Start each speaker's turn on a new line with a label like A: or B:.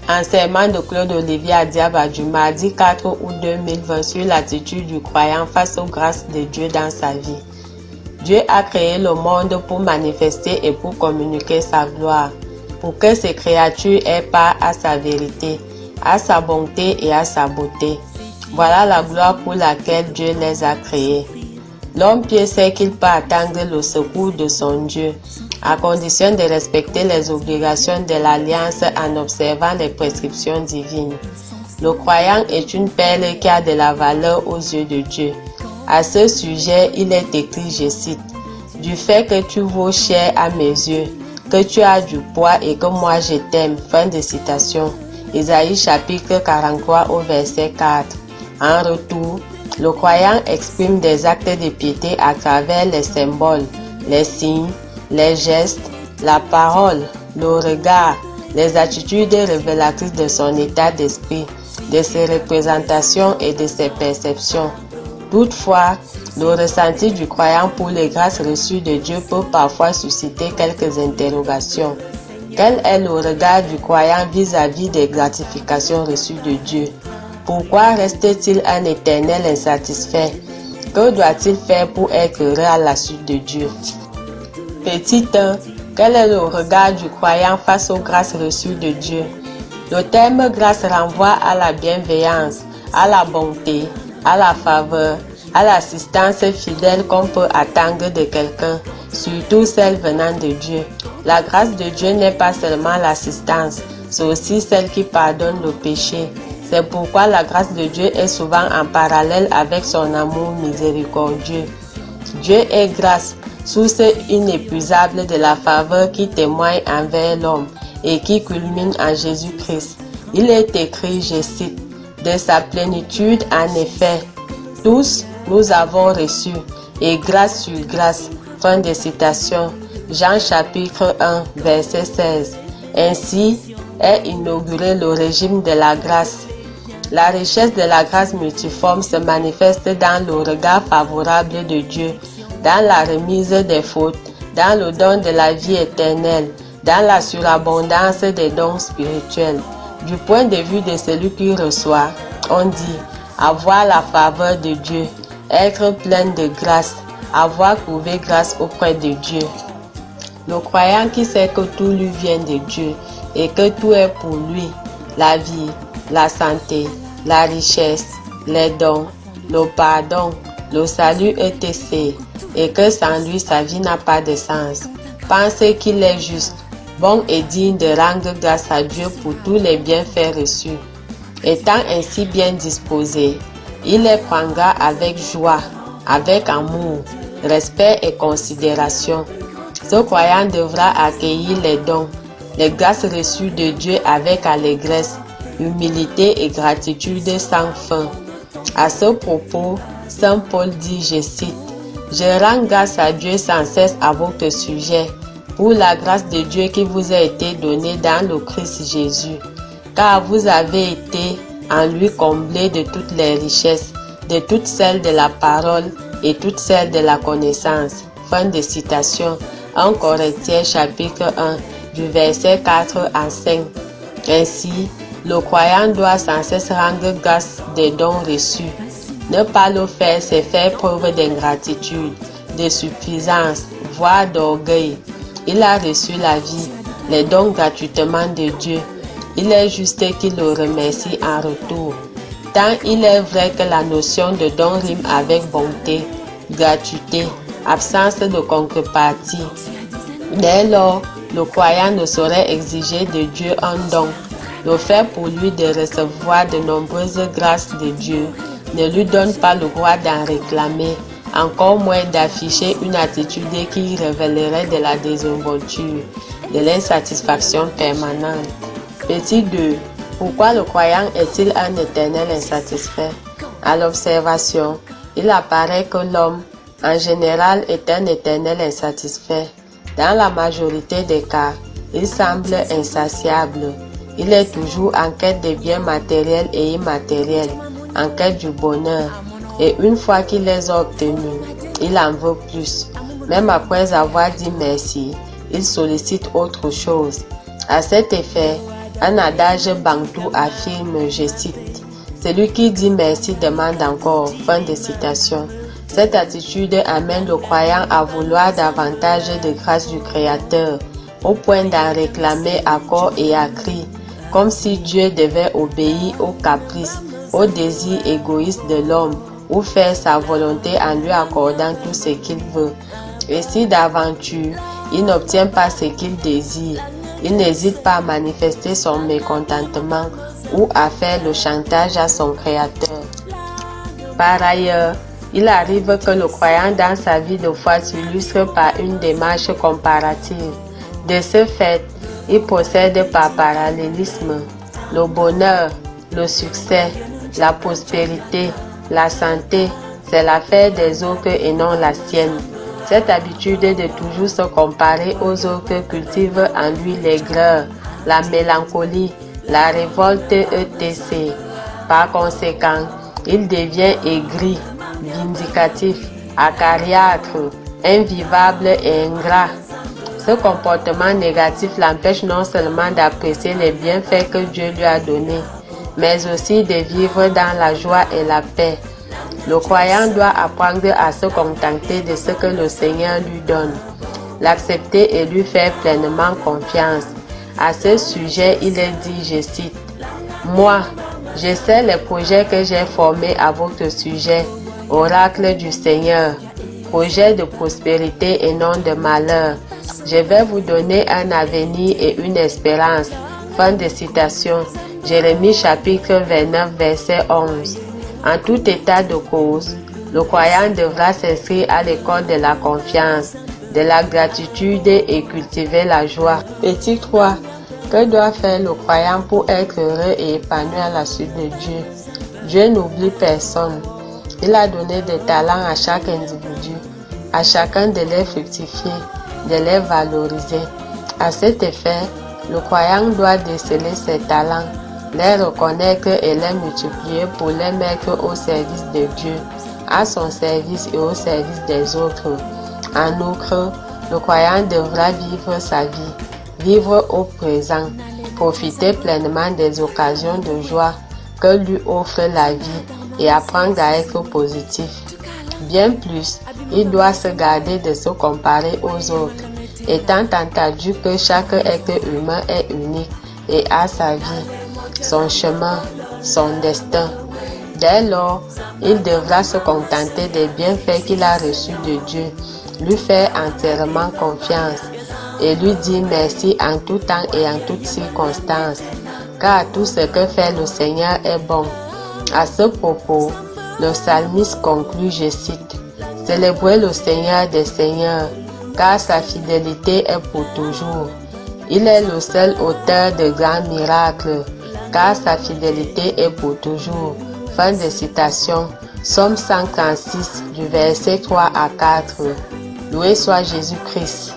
A: Enseignement de Claude Olivier Adiaba du mardi 4 août 2020 sur l'attitude du croyant face aux grâces de Dieu dans sa vie. Dieu a créé le monde pour manifester et pour communiquer sa gloire, pour que ses créatures aient part à sa vérité, à sa bonté et à sa beauté. Voilà la gloire pour laquelle Dieu les a créés. L'homme pieux sait qu'il peut attendre le secours de son Dieu, à condition de respecter les obligations de l'alliance en observant les prescriptions divines. Le croyant est une perle qui a de la valeur aux yeux de Dieu. À ce sujet, il est écrit, je cite, « Du fait que tu vaux cher à mes yeux, que tu as du poids et que moi je t'aime. » Fin de citation. Isaïe chapitre 43 au verset 4. En retour, le croyant exprime des actes de piété à travers les symboles, les signes, les gestes, la parole, le regard, les attitudes révélatrices de son état d'esprit, de ses représentations et de ses perceptions. Toutefois, le ressenti du croyant pour les grâces reçues de Dieu peut parfois susciter quelques interrogations. Quel est le regard du croyant vis-à-vis des gratifications reçues de Dieu? Pourquoi reste-t-il un éternel insatisfait? Que doit-il faire pour être heureux à la suite de Dieu? Petit 1. Quel est le regard du croyant face aux grâces reçues de Dieu? Le terme grâce renvoie à la bienveillance, à la bonté, à la faveur, à l'assistance fidèle qu'on peut attendre de quelqu'un, surtout celle venant de Dieu. La grâce de Dieu n'est pas seulement l'assistance, c'est aussi celle qui pardonne le péché. C'est pourquoi la grâce de Dieu est souvent en parallèle avec son amour miséricordieux. Dieu est grâce, source inépuisable de la faveur qui témoigne envers l'homme et qui culmine en Jésus-Christ. Il est écrit, je cite, « De sa plénitude, en effet, tous nous avons reçu, et grâce sur grâce. » Fin de citation. Jean chapitre 1, verset 16. Ainsi est inauguré le régime de la grâce. La richesse de la grâce multiforme se manifeste dans le regard favorable de Dieu, dans la remise des fautes, dans le don de la vie éternelle, dans la surabondance des dons spirituels. Du point de vue de celui qui reçoit, on dit avoir la faveur de Dieu, être plein de grâce, avoir trouvé grâce auprès de Dieu. Le croyant qui sait que tout lui vient de Dieu et que tout est pour lui, la vie, la santé, la richesse, les dons, le pardon, le salut etc. et que sans lui sa vie n'a pas de sens, pense qu'il est juste, bon et digne de rendre grâce à Dieu pour tous les bienfaits reçus. Étant ainsi bien disposé, il les prendra avec joie, avec amour, respect et considération. Ce croyant devra accueillir les dons, les grâces reçues de Dieu avec allégresse, humilité et gratitude sans fin. À ce propos, Saint Paul dit, je cite, « Je rends grâce à Dieu sans cesse à votre sujet, pour la grâce de Dieu qui vous a été donnée dans le Christ Jésus, car vous avez été en lui comblés de toutes les richesses, de toutes celles de la parole et toutes celles de la connaissance. » Fin de citation. 1 Corinthiens chapitre 1 du verset 4 à 5. Ainsi, le croyant doit sans cesse rendre grâce des dons reçus. Ne pas le faire, c'est faire preuve d'ingratitude, de suffisance, voire d'orgueil. Il a reçu la vie, les dons gratuitement de Dieu. Il est juste qu'il le remercie en retour. Tant il est vrai que la notion de don rime avec bonté, gratuité, absence de contrepartie. Dès lors, le croyant ne saurait exiger de Dieu un don. Le fait pour lui de recevoir de nombreuses grâces de Dieu ne lui donne pas le droit d'en réclamer, encore moins d'afficher une attitude qui révélerait de la désinvolture, de l'insatisfaction permanente. Petit 2. Pourquoi le croyant est-il un éternel insatisfait? À l'observation, il apparaît que l'homme, en général, est un éternel insatisfait. Dans la majorité des cas, Il semble insatiable. Il est toujours en quête de biens matériels et immatériels, en quête du bonheur. Et une fois qu'il les a obtenus, il en veut plus. Même après avoir dit merci, il sollicite autre chose. À cet effet, un adage bantou affirme, je cite, « Celui qui dit merci demande encore. » Fin de citation. Cette attitude amène le croyant à vouloir davantage de grâce du Créateur, au point d'en réclamer à corps et à cri, comme si Dieu devait obéir aux caprices, aux désirs égoïstes de l'homme, ou faire sa volonté en lui accordant tout ce qu'il veut. Et si d'aventure, il n'obtient pas ce qu'il désire, il n'hésite pas à manifester son mécontentement ou à faire le chantage à son Créateur. Par ailleurs, il arrive que le croyant dans sa vie de foi s'illustre par une démarche comparative. De ce fait, il possède par parallélisme le bonheur, le succès, la prospérité, la santé. C'est l'affaire des autres et non la sienne. Cette habitude de toujours se comparer aux autres cultive en lui l'aigreur, la mélancolie, la révolte etc. Par conséquent, il devient aigri, vindicatif, acariâtre, invivable et ingrat. Ce comportement négatif l'empêche non seulement d'apprécier les bienfaits que Dieu lui a donnés, mais aussi de vivre dans la joie et la paix. Le croyant doit apprendre à se contenter de ce que le Seigneur lui donne, l'accepter et lui faire pleinement confiance. À ce sujet, il est dit, je cite, « Moi, je sais les projets que j'ai formés à votre sujet, oracle du Seigneur, projets de prospérité et non de malheur. Je vais vous donner un avenir et une espérance. » Fin de citation. Jérémie chapitre 29 verset 11. En tout état de cause, le croyant devra s'inscrire à l'école de la confiance, de la gratitude et cultiver la joie. Petit 3. Que doit faire le croyant pour être heureux et épanoui à la suite de Dieu? Dieu n'oublie personne. Il a donné des talents à chaque individu, à chacun de les fructifier, de les valoriser. À cet effet, le croyant doit déceler ses talents, les reconnaître et les multiplier pour les mettre au service de Dieu, à son service et au service des autres. En outre, le croyant devra vivre sa vie, vivre au présent, profiter pleinement des occasions de joie que lui offre la vie et apprendre à être positif. Bien plus, il doit se garder de se comparer aux autres, étant entendu que chaque être humain est unique et a sa vie, son chemin, son destin. Dès lors, il devra se contenter des bienfaits qu'il a reçus de Dieu, lui faire entièrement confiance et lui dire merci en tout temps et en toutes circonstances, car tout ce que fait le Seigneur est bon. À ce propos, le psalmiste conclut, je cite, « Célébrez le Seigneur des Seigneurs, car sa fidélité est pour toujours. Il est le seul auteur de grands miracles, car sa fidélité est pour toujours. » Fin de citation. Psaume 136 du verset 3 à 4. Loué soit Jésus-Christ.